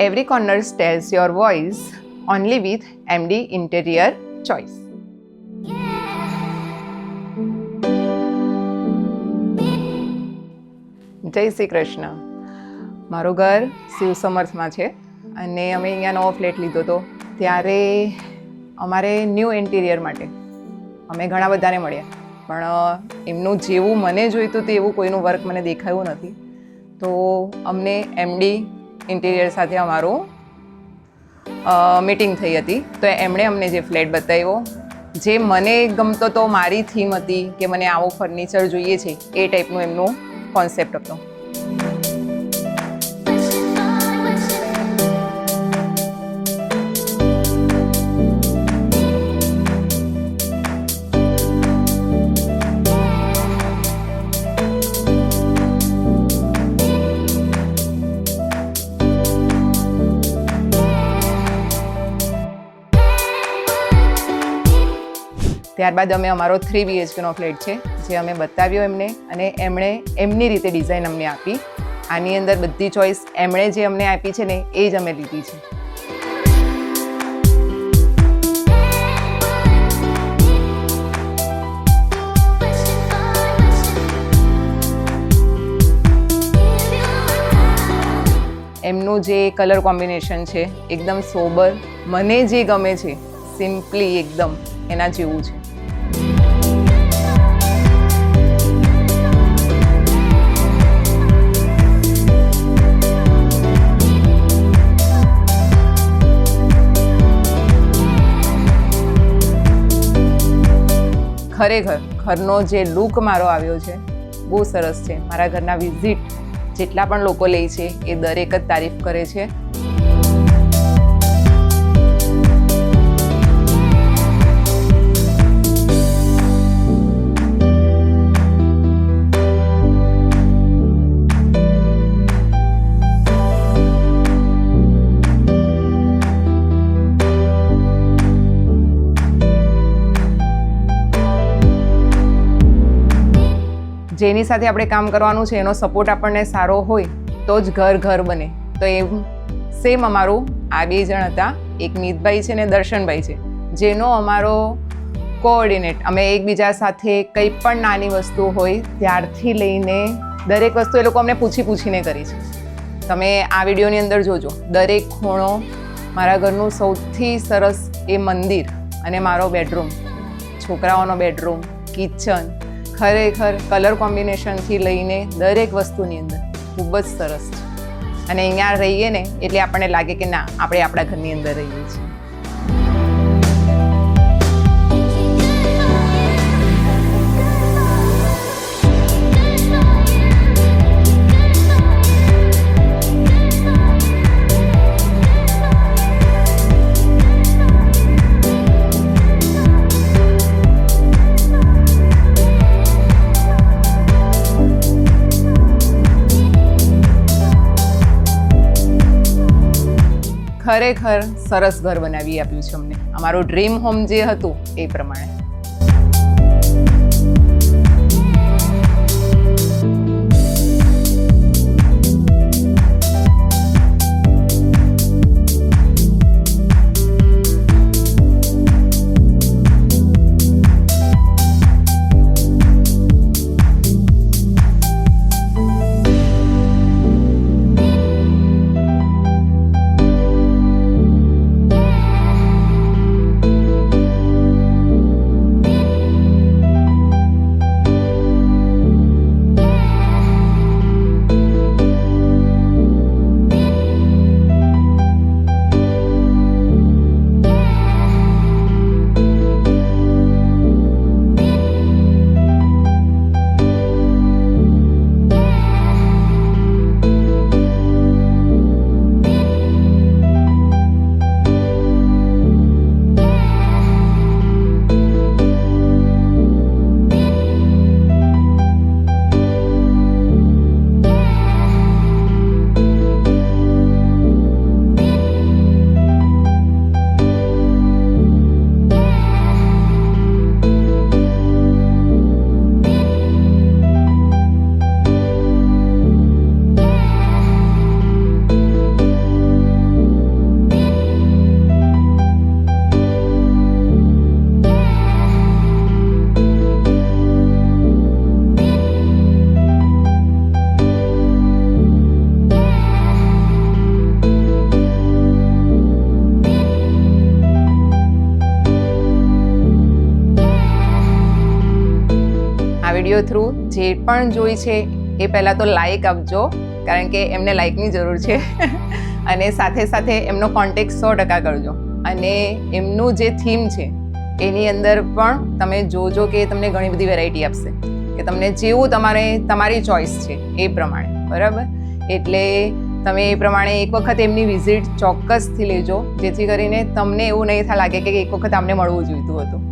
Every corner tells your voice only with MD Interior Choice. જય શ્રી કૃષ્ણ. મારું ઘર શિવ સમર્થમાં છે અને અમે અહીંયા નવો ફ્લેટ લીધો હતો ત્યારે અમારે ન્યૂ ઇન્ટિરિયર માટે અમે ઘણા બધાને મળ્યા, પણ એમનું જેવું મને જોઈતું હતું એવું કોઈનું વર્ક મને દેખાયું નથી. તો અમને MD ઇન્ટિરિયર સાથે અમારું મીટિંગ થઈ હતી. તો એમણે અમને જે ફ્લેટ બતાવ્યો, જે મને ગમતો તો, મારી થીમ હતી કે મને આવું ફર્નિચર જોઈએ છે, એ ટાઈપનું એમનું કોન્સેપ્ટ હતો. ત્યારબાદ અમે અમારો 3 BHKનો ફ્લેટ છે જે અમે બતાવ્યો એમને, અને એમણે એમની રીતે ડિઝાઇન અમને આપી. આની અંદર બધી ચોઈસ એમણે જે અમને આપી છે ને એ જ અમે લીધી છે. એમનું જે કલર કોમ્બિનેશન છે એકદમ સોબર, મને જે ગમે છે, સિમ્પલી એકદમ એના જેવું છે. ખરેખર ઘરનો જે લુક મારો આવ્યો છે બહુ સરસ છે. મારા ઘરના વિઝિટ જેટલા પણ લોકો લે છે એ દરેક જ તારીફ કરે છે. જેની સાથે આપણે કામ કરવાનું છે એનો સપોર્ટ આપણને સારો હોય તો જ ઘર બને. તો એમ સેમ અમારું આ 2 જણ હતા, એક મિતભાઈ છે ને દર્શનભાઈ છે, જેનો અમારો કોઓર્ડિનેટ, અમે એકબીજા સાથે કંઈ પણ નાની વસ્તુ હોય ત્યારથી લઈને દરેક વસ્તુ એ લોકો અમને પૂછીને કરી છે. તમે આ વિડીયોની અંદર જોજો, દરેક ખૂણો, મારા ઘરનું સૌથી સરસ એ મંદિર અને મારો બેડરૂમ, છોકરાઓનો બેડરૂમ, કિચન, ખરેખર કલર કોમ્બિનેશનથી લઈને દરેક વસ્તુની અંદર ખૂબ જ સરસ છે. અને અહીંયા રહીએ ને એટલે આપણને લાગે કે ના, આપણે આપણા ઘરની અંદર રહીએ છીએ. ખરેખર સરસ ઘર બનાવી આપ્યું છે અમને, અમારું ડ્રીમ હોમ જે હતું એ પ્રમાણે. વિડીયો થ્રુ જે પણ જોઈ છે એ પહેલાં તો લાઈક આપજો, કારણ કે એમને લાઈકની જરૂર છે અને સાથે સાથે એમનો કોન્ટેક્ટ 100% કરજો. અને એમનું જે થીમ છે એની અંદર પણ તમે જોજો કે તમને ઘણી બધી વેરાયટી આપશે, કે તમને જેવું તમારી ચોઈસ છે એ પ્રમાણે, બરાબર? એટલે તમે એ પ્રમાણે એક વખત એમની વિઝિટ ચોક્કસથી લેજો, જેથી કરીને તમને એવું નહીં લાગે કે એક વખત આમને મળવું જોઈતું હતું.